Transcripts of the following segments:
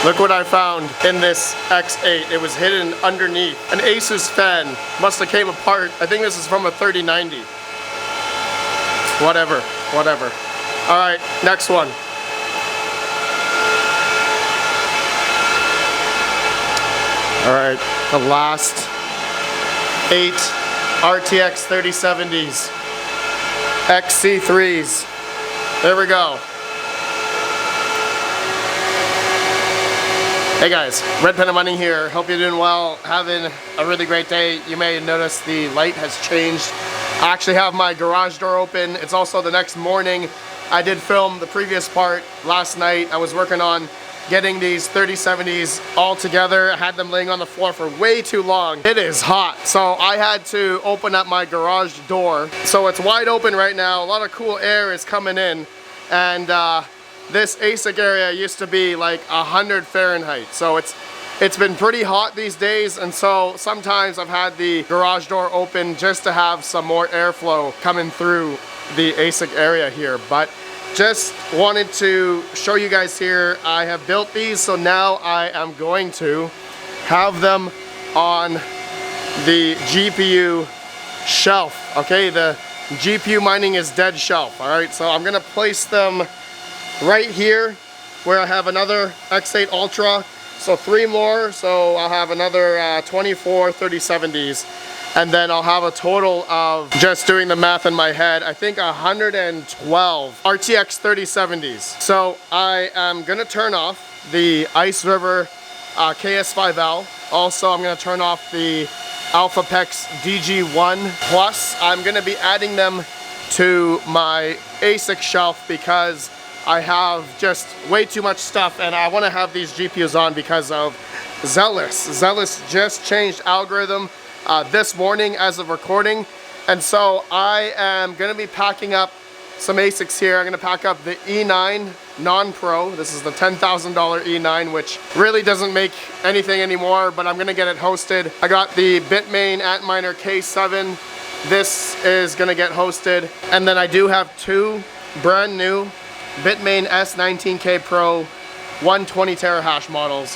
Look what I found in this X8. It was hidden underneath an Asus fan. Must have came apart. I think this is from a 3090. Whatever. All right, next one. All right, the last 8 RTX 3070s, XC3s. There we go. Hey guys, RedPandaMining here. Hope you're doing well, having a really great day. You may notice the light has changed. I actually have my garage door open. It's also the next morning. I did film the previous part last night. I was working on getting these 3070s all together. I had them laying on the floor for way too long. It is hot, so I had to open up my garage door. So it's wide open right now. A lot of cool air is coming in, and this ASIC area used to be like 100 Fahrenheit. So it's been pretty hot these days, and so sometimes I've had the garage door open just to have some more airflow coming through the ASIC area here. But just wanted to show you guys here, I have built these, so now I am going to have them on the GPU shelf. Okay, the GPU mining is dead shelf. All right, so I'm gonna place them right here where I have another X8 Ultra, so 3 more, so I'll have another 24 3070s, and then I'll have a total of, just doing the math in my head, I think 112 RTX 3070s. So I am gonna turn off the Ice River KS5L. Also, I'm gonna turn off the AlphaPex DG1 Plus. I'm gonna be adding them to my ASIC shelf because I have just way too much stuff, and I want to have these GPUs on because of Xelis. Xelis just changed algorithm this morning as of recording, and so I am going to be packing up some ASICs here. I'm going to pack up the E9 non-pro. This is the $10,000 E9, which really doesn't make anything anymore, but I'm going to get it hosted. I got the Bitmain Antminer K7. This is going to get hosted, and then I do have 2 brand new Bitmain S19K Pro 120 terahash models.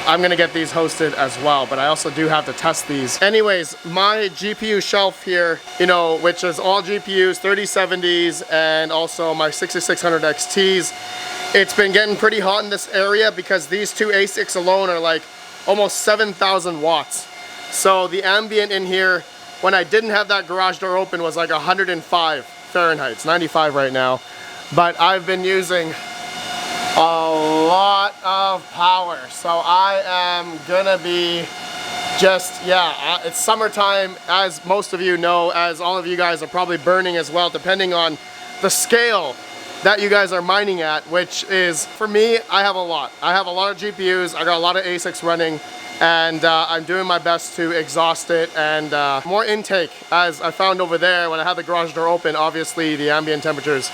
I'm gonna get these hosted as well, but I also do have to test these. Anyways, my GPU shelf here, you know, which is all GPUs, 3070s, and also my 6600 XTs. It's been getting pretty hot in this area because these 2 ASICs alone are like almost 7,000 watts. So the ambient in here, when I didn't have that garage door open, was like 105 Fahrenheit. It's 95 right now. But I've been using a lot of power, so I am gonna be just, it's summertime, as most of you know, as all of you guys are probably burning as well, depending on the scale that you guys are mining at, which is, for me, I have a lot. I have a lot of GPUs, I got a lot of ASICs running, and I'm doing my best to exhaust it, and more intake, as I found over there when I had the garage door open. Obviously the ambient temperatures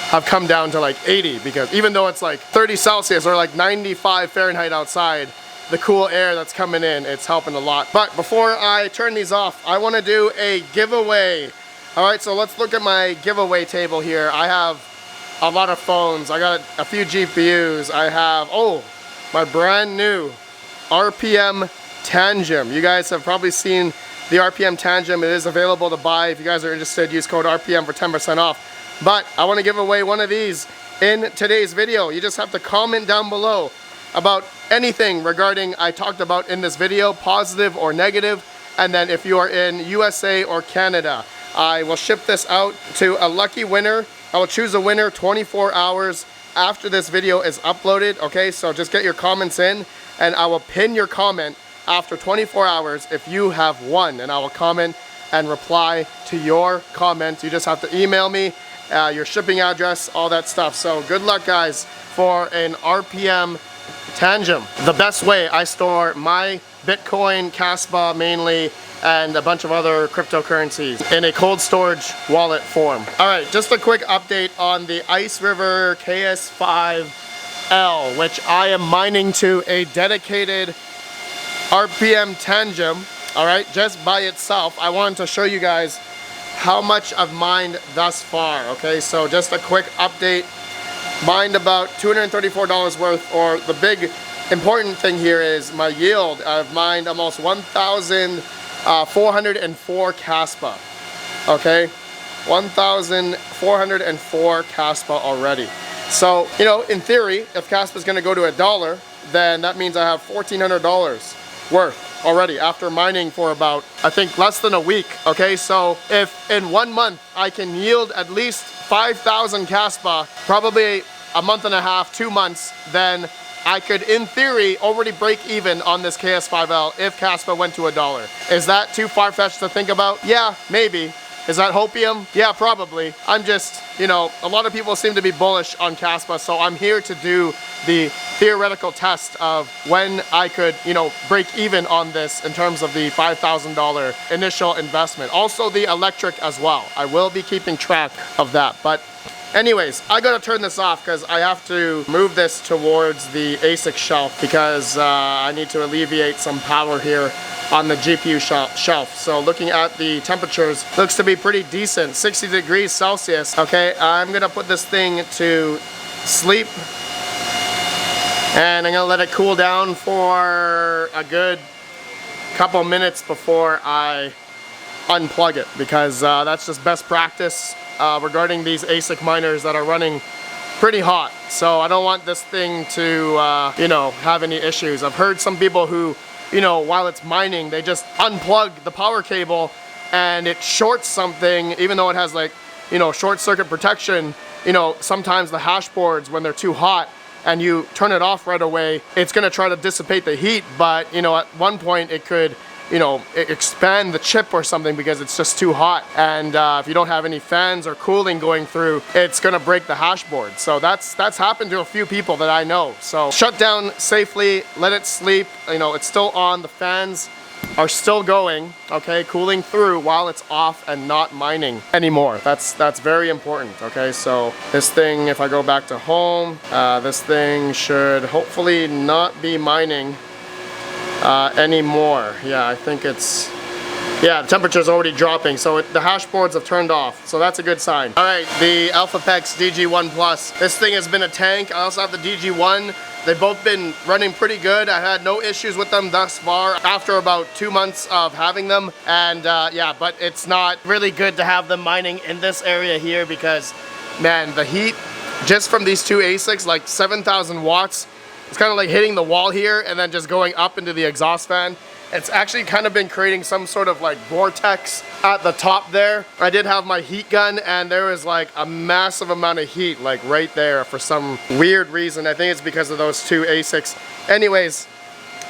have come down to like 80, because even though it's like 30 Celsius or like 95 Fahrenheit outside, the cool air that's coming in, it's helping a lot. But before I turn these off, I want to do a giveaway. All right, so let's look at my giveaway table here. I have a lot of phones, I got a few GPUs, I have, my brand new RPM Tangem. You guys have probably seen the RPM Tangem. It is available to buy. If you guys are interested, use code RPM for 10% off. But I want to give away one of these in today's video. You just have to comment down below about anything regarding I talked about in this video, positive or negative. And then if you are in USA or Canada, I will ship this out to a lucky winner. I will choose a winner 24 hours after this video is uploaded. Okay, so just get your comments in, and I will pin your comment after 24 hours if you have won, and I will comment and reply to your comment. You just have to email me your shipping address, all that stuff. So good luck, guys, for an RPM Tangem. The best way I store my Bitcoin, Caspa mainly, and a bunch of other cryptocurrencies in a cold storage wallet form. All right, just a quick update on the Ice River KS5L, which I am mining to a dedicated RPM Tangem. All right, just by itself. I wanted to show you guys how much I've mined thus far. Okay, so just a quick update. Mined about $234 worth, or the big important thing here is my yield. I've mined almost 1,404 Caspa. Okay, 1,404 Caspa already. So, you know, in theory, if Caspa is going to go to $1, then that means I have $1,400 worth already after mining for about, I think, less than a week. Okay, so if in 1 month I can yield at least 5,000 Caspa, probably a month and a half, 2 months, then I could, in theory, already break even on this KS5L if Caspa went to $1. Is that too far-fetched to think about? Yeah, maybe. Is that hopium? Yeah, probably. I'm just, you know, a lot of people seem to be bullish on Caspa, so I'm here to do the theoretical test of when I could, you know, break even on this in terms of the $5,000 initial investment. Also the electric as well. I will be keeping track of that. But anyways, I gotta turn this off because I have to move this towards the ASIC shelf because I need to alleviate some power here on the GPU shelf. So looking at the temperatures, looks to be pretty decent, 60 degrees Celsius. Okay, I'm gonna put this thing to sleep and I'm gonna let it cool down for a good couple minutes before I unplug it, because that's just best practice regarding these ASIC miners that are running pretty hot. So I don't want this thing to you know, have any issues. I've heard some people who, you know, while it's mining, they just unplug the power cable and it shorts something, even though it has, like, you know, short circuit protection. You know, sometimes the hash boards, when they're too hot and you turn it off right away, it's gonna try to dissipate the heat, but, you know, at one point it could, you know, expand the chip or something because it's just too hot. And if you don't have any fans or cooling going through, it's gonna break the hash board. So that's happened to a few people that I know. So shut down safely, let it sleep. You know, it's still on, the fans are still going, okay, cooling through while it's off and not mining anymore. That's very important, okay? So this thing, if I go back to home, this thing should hopefully not be mining anymore. Yeah, I think it's, yeah, the temperature's already dropping, so the hash boards have turned off, so that's a good sign. All right, the AlphaPex DG1 Plus. This thing has been a tank. I also have the DG1. They've both been running pretty good. I had no issues with them thus far after about 2 months of having them. And yeah, but it's not really good to have them mining in this area here because, man, the heat just from these two ASICs, like 7,000 watts, it's kind of like hitting the wall here and then just going up into the exhaust fan. It's actually kind of been creating some sort of like vortex at the top there. I did have my heat gun and there was like a massive amount of heat like right there for some weird reason. I think it's because of those two ASICs. Anyways,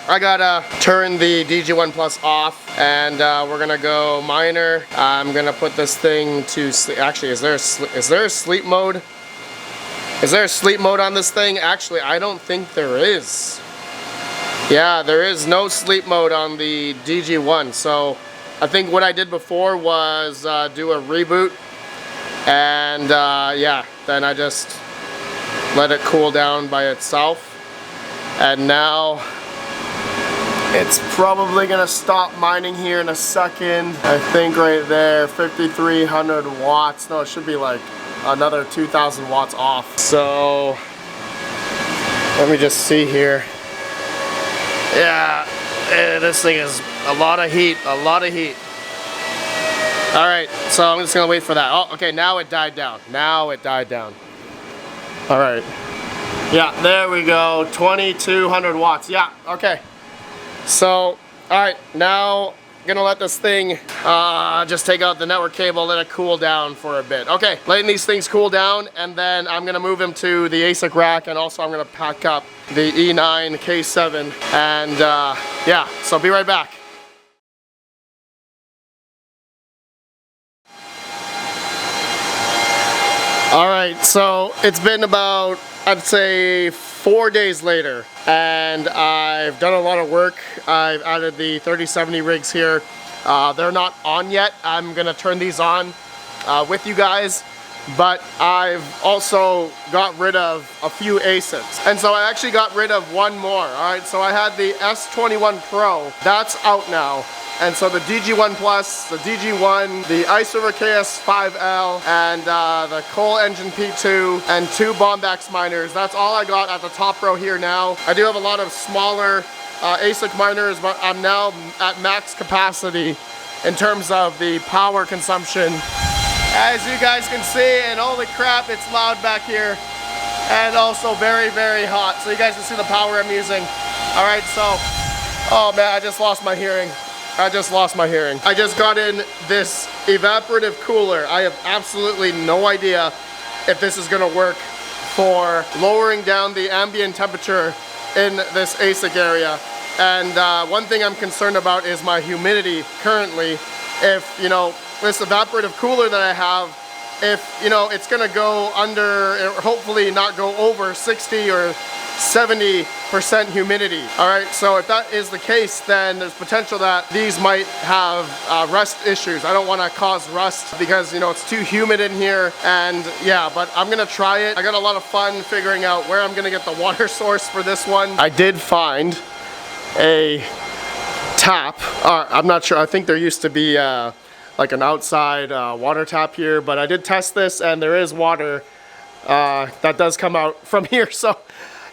I gotta turn the DG1 Plus off and we're gonna go miner. I'm gonna put this thing to sleep. Actually, is there a sleep mode? Is there a sleep mode on this thing? Actually, I don't think there is. Yeah, there is no sleep mode on the DG1. So I think what I did before was do a reboot and yeah, then I just let it cool down by itself. And now it's probably gonna stop mining here in a second. I think right there, 5,300 watts. No, it should be like another 2,000 watts off. So let me just see here. Yeah, this thing is a lot of heat, a lot of heat. All right, so I'm just gonna wait for that. Oh, okay, now it died down. Now it died down. All right. Yeah, there we go, 2,200 watts. Yeah, okay. So, all right, now gonna let this thing just take out the network cable, let it cool down for a bit. Okay, letting these things cool down, and then I'm gonna move them to the ASIC rack, and also I'm gonna pack up the E9 K7, and yeah, so be right back. All right, so it's been about, I'd say, 4 days later, and I've done a lot of work. I've added the 3070 rigs here. They're not on yet. I'm gonna turn these on with you guys. but I've also got rid of a few ASICs. And so I actually got rid of one more, all right? So I had the S21 Pro, that's out now. And so the DG1 Plus, the DG1, the Iceover KS5L, and the Coal Engine P2, and 2 Bombax miners. That's all I got at the top row here now. I do have a lot of smaller ASIC miners, but I'm now at max capacity in terms of the power consumption. As you guys can see, and holy crap, it's loud back here. And also very, very hot. So you guys can see the power I'm using. All right, so, oh man, I just lost my hearing. I just got in this evaporative cooler. I have absolutely no idea if this is gonna work for lowering down the ambient temperature in this ASIC area. And one thing I'm concerned about is my humidity currently. If, you know, this evaporative cooler that I have, if, you know, it's gonna go under, or hopefully not go over 60 or 70% humidity. All right, so if that is the case, then there's potential that these might have rust issues. I don't want to cause rust because, you know, it's too humid in here. And yeah, but I'm gonna try it. I got a lot of fun figuring out where I'm gonna get the water source for this one. I did find a tap. I'm not sure, I think there used to be like an outside water tap here, but I did test this and there is water that does come out from here. So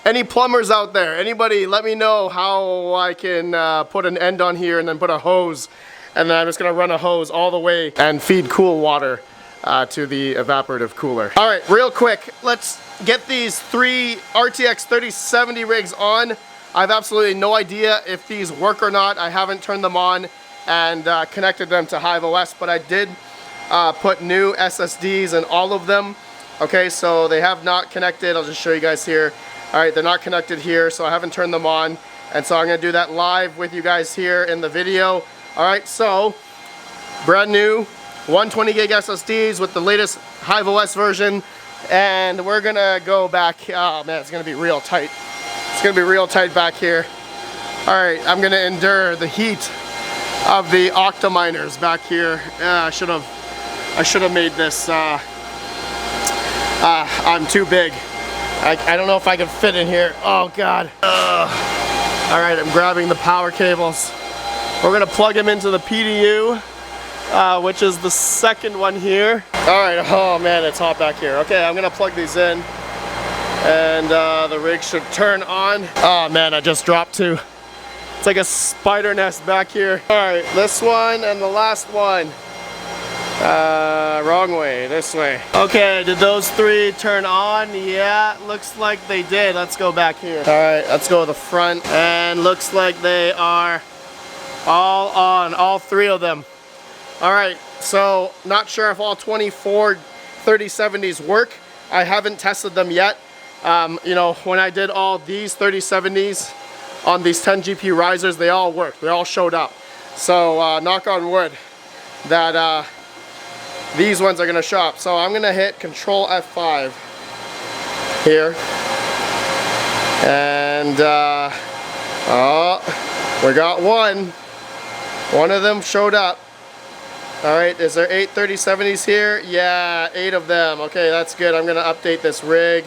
any plumbers out there, anybody, let me know how I can put an end on here and then put a hose, and then I'm just gonna run a hose all the way and feed cool water to the evaporative cooler. All right, real quick, let's get these 3 RTX 3070 rigs on. I have absolutely no idea if these work or not. I haven't turned them on and connected them to Hive OS, but I did put new SSDs in all of them. Okay, so they have not connected. I'll just show you guys here. All right, they're not connected here, so I haven't turned them on. And so I'm gonna do that live with you guys here in the video. All right, so brand new 120 gig SSDs with the latest Hive OS version. And we're gonna go back, oh man, it's gonna be real tight. It's gonna be real tight back here. All right, I'm gonna endure the heat of the Octaminers back here. I should have made this, I'm too big. I don't know if I can fit in here. Oh God. All right, I'm grabbing the power cables. We're gonna plug them into the PDU, which is the second one here. All right, oh man, it's hot back here. Okay, I'm gonna plug these in and the rig should turn on. Oh man, I just dropped 2. It's like a spider nest back here. All right, this one and the last one. Wrong way, this way. Okay, did those 3 turn on? Yeah, looks like they did. Let's go back here. All right, let's go to the front. And looks like they are all on, all 3 of them. All right, so not sure if all 24 3070s work. I haven't tested them yet. You know, when I did all these 3070s on these 10 GPU risers, they all worked. They all showed up. So knock on wood that these ones are gonna show up. So I'm gonna hit Control F5 here. And oh, we got one. One of them showed up. All right, is there 8 3070s here? Yeah, 8 of them. Okay, that's good. I'm gonna update this rig.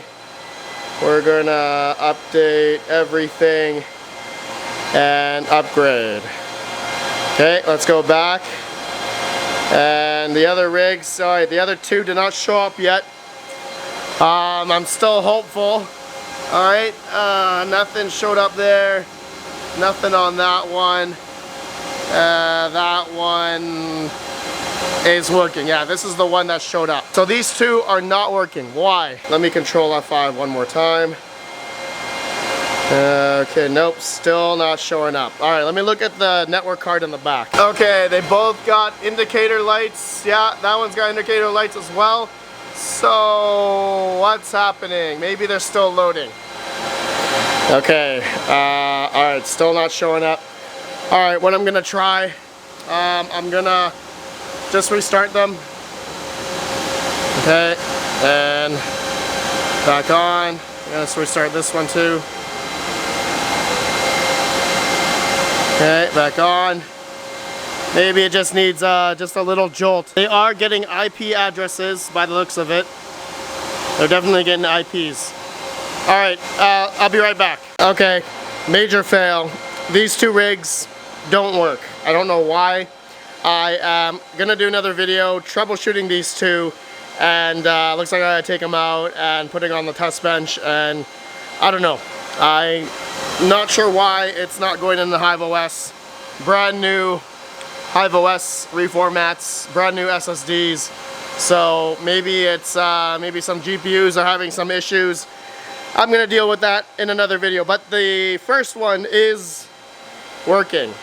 We're gonna update everything and upgrade. Okay, let's go back. And the other rigs, sorry, the other 2 did not show up yet. I'm still hopeful. All right, nothing showed up there. Nothing on that one. That one is working. Yeah, this is the one that showed up. So these 2 are not working. Why? Let me Control F5 one more time. Okay, nope, still not showing up. All right, let me look at the network card in the back. Okay, they both got indicator lights. Yeah, that one's got indicator lights as well. So what's happening? Maybe they're still loading. Okay, all right, still not showing up. All right, what I'm gonna try, I'm gonna just restart them. Okay, and back on. I'm gonna restart this one too. Okay, back on. Maybe it just needs just a little jolt. They are getting IP addresses by the looks of it. They're definitely getting IPs. All right, I'll be right back. Okay, major fail. These two rigs don't work. I don't know why. I am gonna do another video troubleshooting these two, and looks like I gotta take them out and putting on the test bench, and I don't know. I'm not sure why it's not going in the Hive OS. Brand new Hive OS reformats, brand new SSDs. So maybe it's maybe some GPUs are having some issues. I'm gonna deal with that in another video, but the first one is working.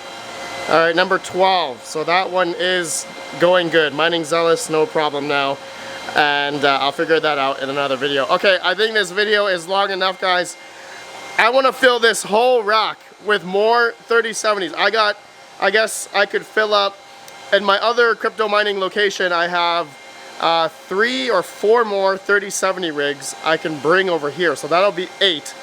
All right, number 12. So that one is going good. Mining Xelis, no problem now. And I'll figure that out in another video. Okay, I think this video is long enough, guys. I want to fill this whole rack with more 3070s. I guess I could fill up, in my other crypto mining location, I have 3 or 4 more 3070 rigs I can bring over here. So that'll be 8.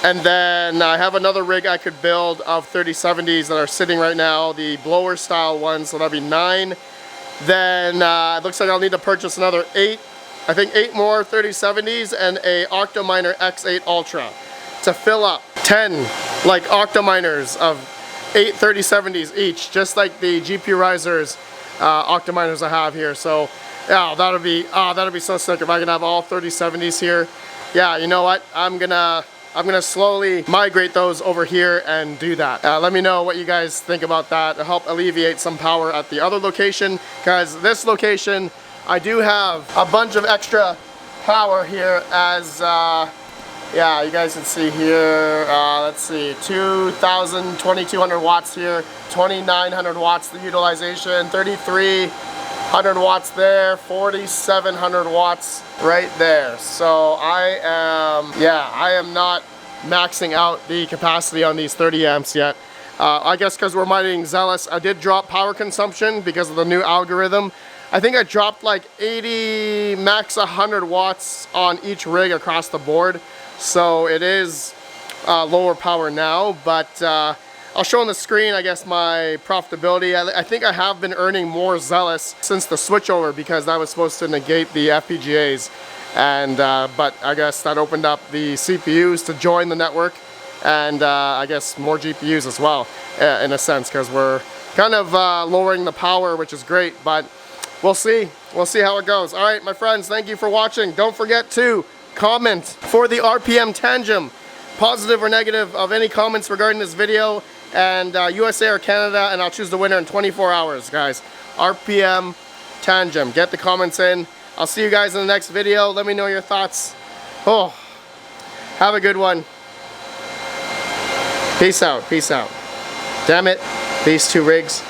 And then I have another rig I could build of 3070s that are sitting right now, the blower style ones, so that'll be 9. Then it looks like I'll need to purchase another 8, I think 8 more 3070s and a Octominer X8 Ultra to fill up 10 like Octominers of 8 3070s each, just like the GPU Risers Octominers I have here. So yeah, that'll be so sick if I can have all 3070s here. Yeah, you know what? I'm gonna slowly migrate those over here and do that. Let me know what you guys think about that to help alleviate some power at the other location, because this location I do have a bunch of extra power here as yeah, you guys can see here, let's see, 2200 watts here, 2900 watts the utilization, 3300 watts there, 4700 watts right there. So I am not maxing out the capacity on these 30 amps yet. I guess because we're mining Xelis, I did drop power consumption because of the new algorithm. I think I dropped like 80, max 100 watts on each rig across the board. So it is lower power now, but I'll show on the screen, I guess, my profitability. I think I have been earning more Xelis since the switchover, because that was supposed to negate the FPGAs. And but I guess that opened up the CPUs to join the network, and I guess more GPUs as well, in a sense, because we're kind of lowering the power, which is great, but we'll see how it goes. All right, my friends, thank you for watching. Don't forget to comment for the RPM Tangem, positive or negative of any comments regarding this video, and USA or Canada, and I'll choose the winner in 24 hours, guys. RPM Tangem, get the comments in. I'll see you guys in the next video. Let me know your thoughts. Oh, have a good one. Peace out, peace out. Damn it, these two rigs.